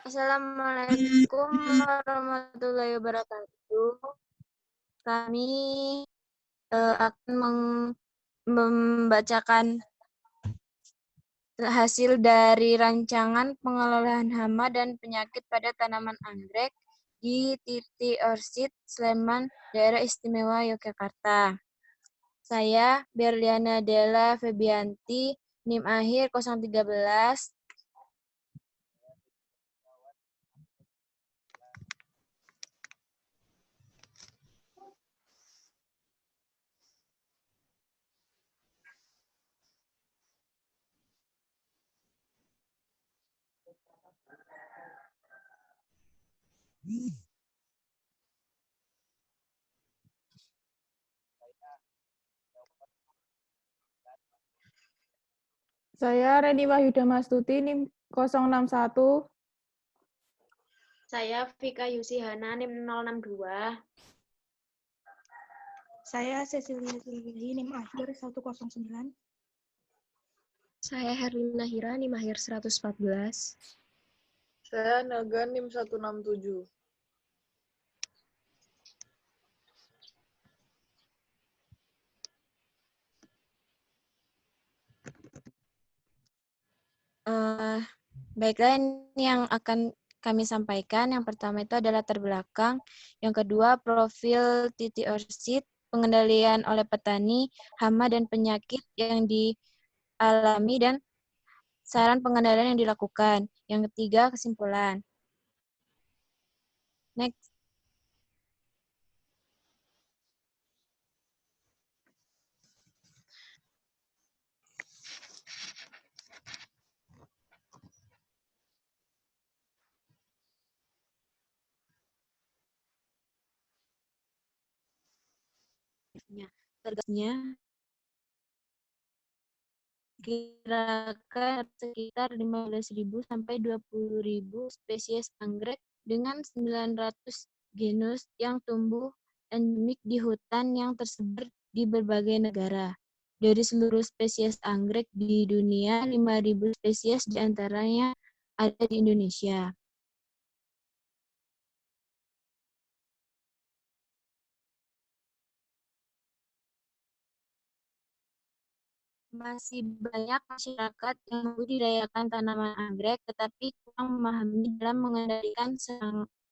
Assalamualaikum warahmatullahi wabarakatuh. Kami akan membacakan hasil dari rancangan pengelolaan hama dan penyakit pada tanaman anggrek di Titi Orchid, Sleman, Daerah Istimewa Yogyakarta. Saya Berliana Della Febianti, NIM akhir 013. Saya Reni Wahyuda Mastuti, NIM 061. Saya Vika Yusihana, NIM 062. Saya Cecilia Silvi, NIM akhir 109. Saya Herlina Hira, NIM akhir 114. Saya Naga, NIM 167. Baiklah, ini yang akan kami sampaikan. Yang pertama itu adalah latar belakang. Yang kedua, profil Titi Orchid, pengendalian oleh petani, hama dan penyakit yang dialami, dan saran pengendalian yang dilakukan. Yang ketiga, kesimpulan. Next. Targetnya kira-kira sekitar 15.000 sampai 20.000 spesies anggrek dengan 900 genus yang tumbuh endemik di hutan yang tersebar di berbagai negara. Dari seluruh spesies anggrek di dunia, 5.000 spesies diantaranya ada di Indonesia. Masih banyak masyarakat yang membudidayakan tanaman anggrek, tetapi kurang memahami dalam mengendalikan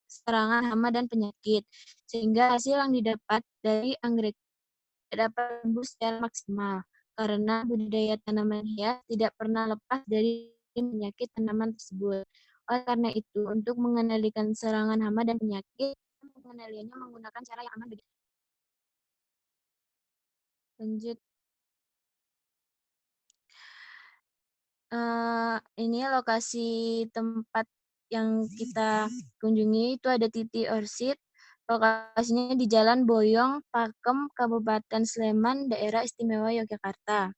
serangan hama dan penyakit, sehingga hasil yang didapat dari anggrek tidak dapat tumbuh secara maksimal, karena budidaya tanaman hias tidak pernah lepas dari penyakit tanaman tersebut. Oleh karena itu, untuk mengendalikan serangan hama dan penyakit, pengendaliannya menggunakan cara yang aman. Lanjut. Ini lokasi tempat yang kita kunjungi itu ada Titi Orchid. Lokasinya di Jalan Boyong, Pakem, Kabupaten Sleman, Daerah Istimewa Yogyakarta.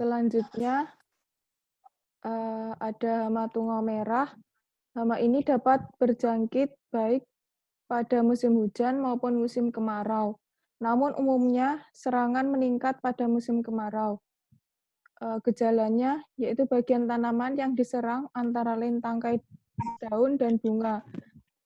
Selanjutnya ada hama tungau merah. Hama ini dapat berjangkit baik pada musim hujan maupun musim kemarau. Namun umumnya serangan meningkat pada musim kemarau. Gejalanya yaitu bagian tanaman yang diserang antara lain tangkai daun dan bunga.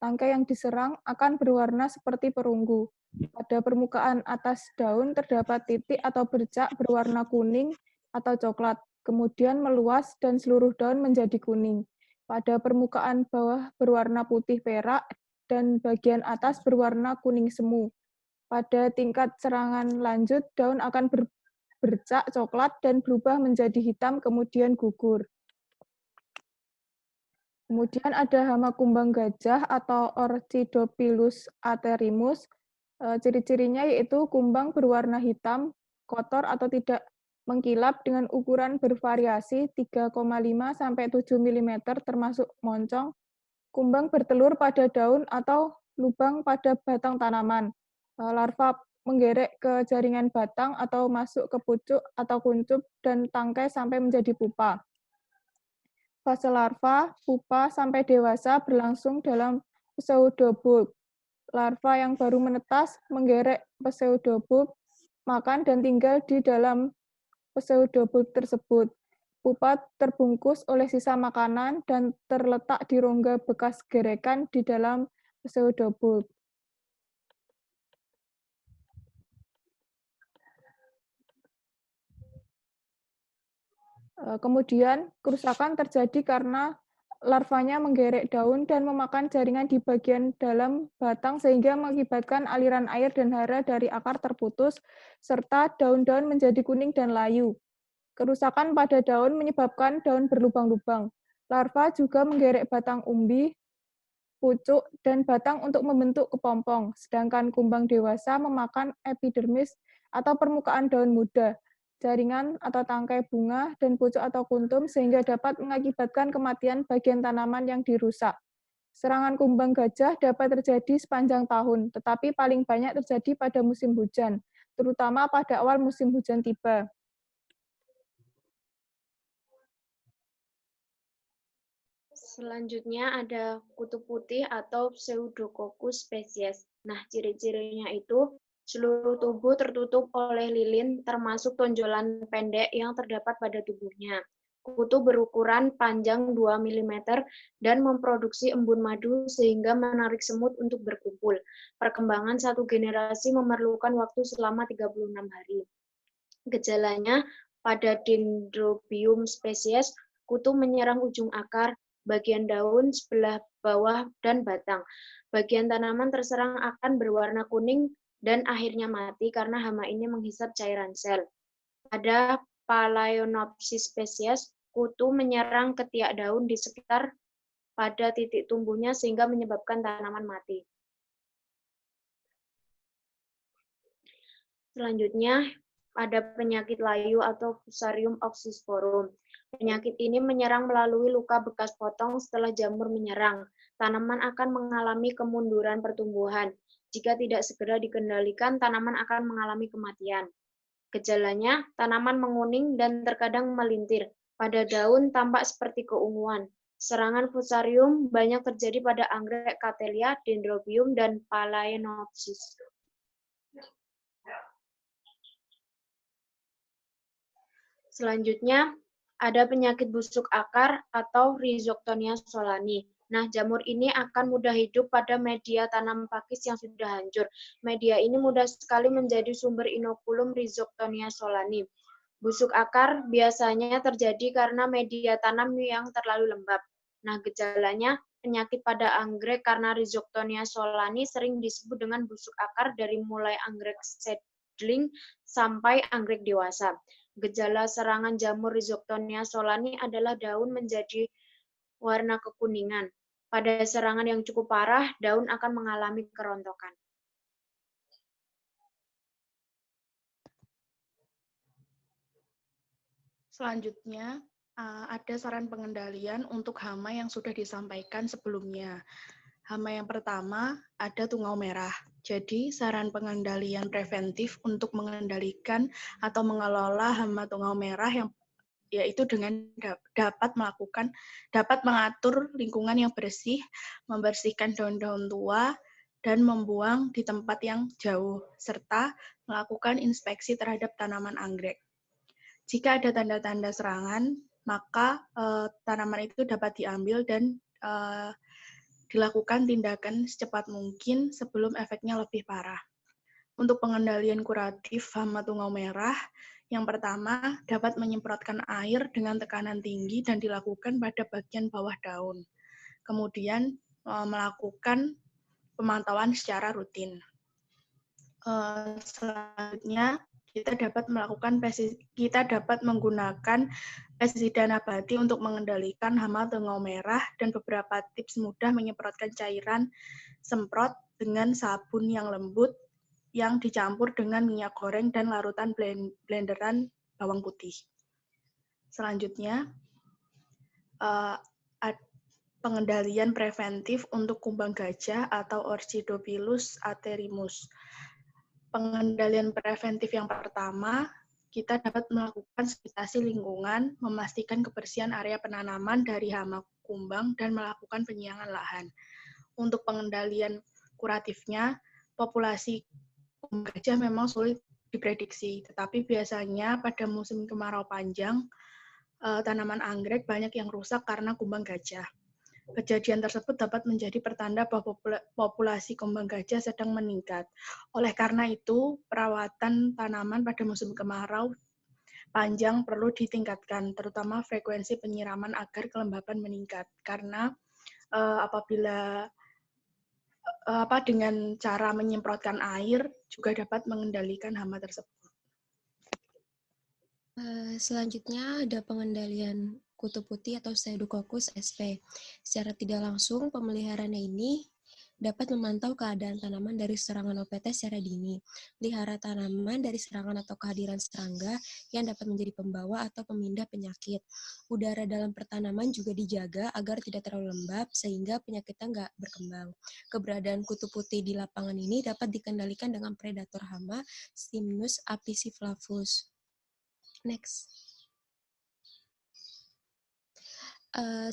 Tangkai yang diserang akan berwarna seperti perunggu. Pada permukaan atas daun terdapat titik atau bercak berwarna kuning atau coklat, kemudian meluas dan seluruh daun menjadi kuning. Pada permukaan bawah berwarna putih perak dan bagian atas berwarna kuning semu. Pada tingkat serangan lanjut, daun akan bercak coklat dan berubah menjadi hitam kemudian gugur. Kemudian ada hama kumbang gajah atau Orchidopilus aterimus. Ciri-cirinya yaitu kumbang berwarna hitam, kotor atau tidak mengkilap dengan ukuran bervariasi 3,5 sampai 7 mm termasuk moncong. Kumbang bertelur pada daun atau lubang pada batang tanaman. Larva menggerek ke jaringan batang atau masuk ke pucuk atau kuncup dan tangkai sampai menjadi pupa. Fase larva, pupa, sampai dewasa berlangsung dalam pseudobulb. Larva yang baru menetas menggerek pseudobulb, makan dan tinggal di dalam pseudobulb tersebut. Pupa terbungkus oleh sisa makanan dan terletak di rongga bekas gerekan di dalam pseudobulb. Kemudian kerusakan terjadi karena larvanya menggerek daun dan memakan jaringan di bagian dalam batang sehingga mengakibatkan aliran air dan hara dari akar terputus serta daun-daun menjadi kuning dan layu. Kerusakan pada daun menyebabkan daun berlubang-lubang. Larva juga menggerek batang umbi, pucuk, dan batang untuk membentuk kepompong, sedangkan kumbang dewasa memakan epidermis atau permukaan daun muda, jaringan atau tangkai bunga, dan pucuk atau kuntum sehingga dapat mengakibatkan kematian bagian tanaman yang dirusak. Serangan kumbang gajah dapat terjadi sepanjang tahun, tetapi paling banyak terjadi pada musim hujan, terutama pada awal musim hujan tiba. Selanjutnya ada kutu putih atau Pseudococcus spesies. Nah, ciri-cirinya itu seluruh tubuh tertutup oleh lilin termasuk tonjolan pendek yang terdapat pada tubuhnya. Kutu berukuran panjang 2 mm dan memproduksi embun madu sehingga menarik semut untuk berkumpul. Perkembangan satu generasi memerlukan waktu selama 36 hari. Gejalanya pada Dendrobium spesies, kutu menyerang ujung akar, bagian daun, sebelah bawah, dan batang. Bagian tanaman terserang akan berwarna kuning dan akhirnya mati karena hama ini menghisap cairan sel. Pada Phalaenopsis spesies, kutu menyerang ketiak daun di sekitar pada titik tumbuhnya sehingga menyebabkan tanaman mati. Selanjutnya, ada penyakit layu atau Fusarium oxysporum. Penyakit ini menyerang melalui luka bekas potong setelah jamur menyerang. Tanaman akan mengalami kemunduran pertumbuhan. Jika tidak segera dikendalikan, tanaman akan mengalami kematian. Gejalanya, tanaman menguning dan terkadang melintir. Pada daun tampak seperti keunguan. Serangan Fusarium banyak terjadi pada anggrek Cattleya, Dendrobium, dan Phalaenopsis. Selanjutnya, ada penyakit busuk akar atau Rhizoctonia solani. Nah, jamur ini akan mudah hidup pada media tanam pakis yang sudah hancur. Media ini mudah sekali menjadi sumber inokulum Rhizoctonia solani. Busuk akar biasanya terjadi karena media tanam yang terlalu lembab. Nah, gejalanya penyakit pada anggrek karena Rhizoctonia solani sering disebut dengan busuk akar dari mulai anggrek seedling sampai anggrek dewasa. Gejala serangan jamur Rhizoctonia solani adalah daun menjadi warna kekuningan. Pada serangan yang cukup parah, daun akan mengalami kerontokan. Selanjutnya, ada saran pengendalian untuk hama yang sudah disampaikan sebelumnya. Hama yang pertama ada tungau merah. Jadi, saran pengendalian preventif untuk mengendalikan atau mengelola hama tungau merah yang yaitu dengan dapat mengatur lingkungan yang bersih, membersihkan daun-daun tua, dan membuang di tempat yang jauh, serta melakukan inspeksi terhadap tanaman anggrek. Jika ada tanda-tanda serangan, maka tanaman itu dapat diambil dan dilakukan tindakan secepat mungkin sebelum efeknya lebih parah. Untuk pengendalian kuratif hama tungau merah, yang pertama dapat menyemprotkan air dengan tekanan tinggi dan dilakukan pada bagian bawah daun. Kemudian melakukan pemantauan secara rutin. Selanjutnya kita dapat menggunakan pestisida nabati untuk mengendalikan hama tungau merah dan beberapa tips mudah menyemprotkan cairan semprot dengan sabun yang lembut yang dicampur dengan minyak goreng dan larutan blenderan bawang putih. Selanjutnya, pengendalian preventif untuk kumbang gajah atau Orchidopilus aterimus. Pengendalian preventif yang pertama, kita dapat melakukan sanitasi lingkungan, memastikan kebersihan area penanaman dari hama kumbang, dan melakukan penyiangan lahan. Untuk pengendalian kuratifnya, populasi kumbang gajah memang sulit diprediksi, tetapi biasanya pada musim kemarau panjang, tanaman anggrek banyak yang rusak karena kumbang gajah. Kejadian tersebut dapat menjadi pertanda bahwa populasi kumbang gajah sedang meningkat. Oleh karena itu, perawatan tanaman pada musim kemarau panjang perlu ditingkatkan, terutama frekuensi penyiraman agar kelembapan meningkat. Karena apabila dengan cara menyemprotkan air juga dapat mengendalikan hama tersebut. Selanjutnya ada pengendalian kutu putih atau Pseudococcus sp. Secara tidak langsung, pemeliharaannya ini dapat memantau keadaan tanaman dari serangan OPT secara dini, pelihara tanaman dari serangan atau kehadiran serangga yang dapat menjadi pembawa atau pemindah penyakit. Udara dalam pertanaman juga dijaga agar tidak terlalu lembab sehingga penyakitnya nggak berkembang. Keberadaan kutu putih di lapangan ini dapat dikendalikan dengan predator hama Simnus apiciflavus. Next.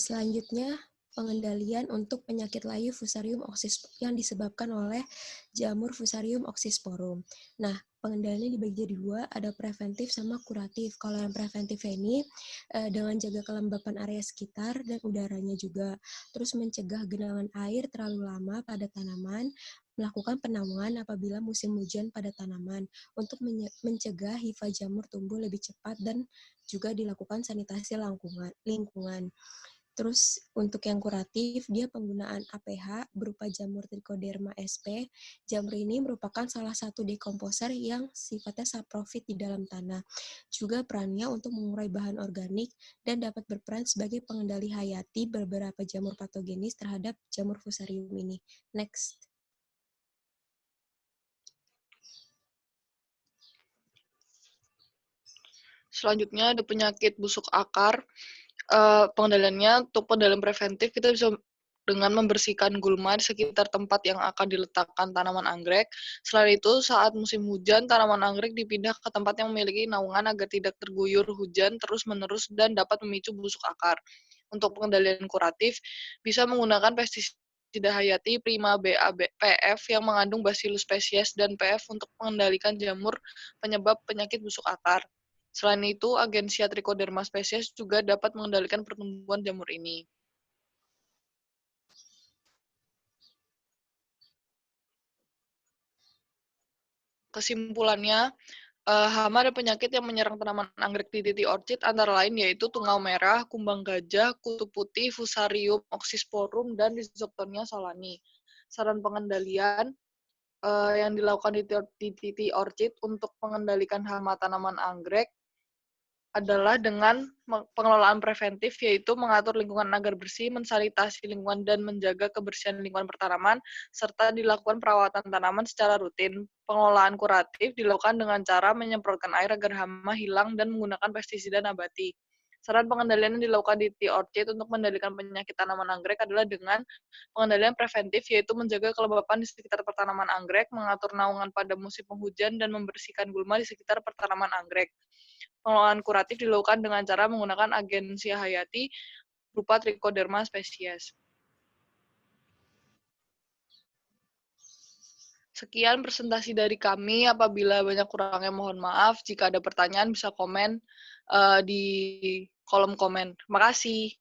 Selanjutnya, pengendalian untuk penyakit layu Fusarium oxysporum yang disebabkan oleh jamur Fusarium oxysporum. Nah, pengendaliannya dibagi jadi dua, ada preventif sama kuratif. Kalau yang preventif ini dengan jaga kelembapan area sekitar dan udaranya juga, terus mencegah genangan air terlalu lama pada tanaman, melakukan penampungan apabila musim hujan pada tanaman untuk mencegah hifa jamur tumbuh lebih cepat dan juga dilakukan sanitasi lingkungan. Terus untuk yang kuratif, dia penggunaan APH berupa jamur Trichoderma sp. Jamur ini merupakan salah satu dekomposer yang sifatnya saprofit di dalam tanah. Juga perannya untuk mengurai bahan organik dan dapat berperan sebagai pengendali hayati beberapa jamur patogenis terhadap jamur Fusarium ini. Next. Selanjutnya ada penyakit busuk akar. Pengendaliannya untuk pengendalian preventif kita bisa dengan membersihkan gulma di sekitar tempat yang akan diletakkan tanaman anggrek. Selain itu, saat musim hujan, tanaman anggrek dipindah ke tempat yang memiliki naungan agar tidak terguyur hujan terus-menerus dan dapat memicu busuk akar. Untuk pengendalian kuratif, bisa menggunakan pestisida hayati Prima PF yang mengandung Bacillus species dan PF untuk mengendalikan jamur penyebab penyakit busuk akar. Selain itu, Agensia Trichoderma species juga dapat mengendalikan pertumbuhan jamur ini. Kesimpulannya, hama dan penyakit yang menyerang tanaman anggrek di titik orchid antara lain yaitu tungau merah, kumbang gajah, kutu putih, Fusarium oxysporum, dan Rhizoctonia solani. Saran pengendalian yang dilakukan di titik orchid untuk mengendalikan hama tanaman anggrek adalah dengan pengelolaan preventif, yaitu mengatur lingkungan agar bersih, mensanitasi lingkungan, dan menjaga kebersihan lingkungan pertanaman, serta dilakukan perawatan tanaman secara rutin. Pengelolaan kuratif dilakukan dengan cara menyemprotkan air agar hama hilang dan menggunakan pestisida nabati. Saran pengendalian yang dilakukan di T-Orchid untuk mengendalikan penyakit tanaman anggrek adalah dengan pengendalian preventif, yaitu menjaga kelembapan di sekitar pertanaman anggrek, mengatur naungan pada musim penghujan, dan membersihkan gulma di sekitar pertanaman anggrek. Pengelolaan kuratif dilakukan dengan cara menggunakan agensia hayati berupa Trichoderma species. Sekian presentasi dari kami. Apabila banyak kurangnya mohon maaf. Jika ada pertanyaan bisa komen di kolom komen. Terima kasih.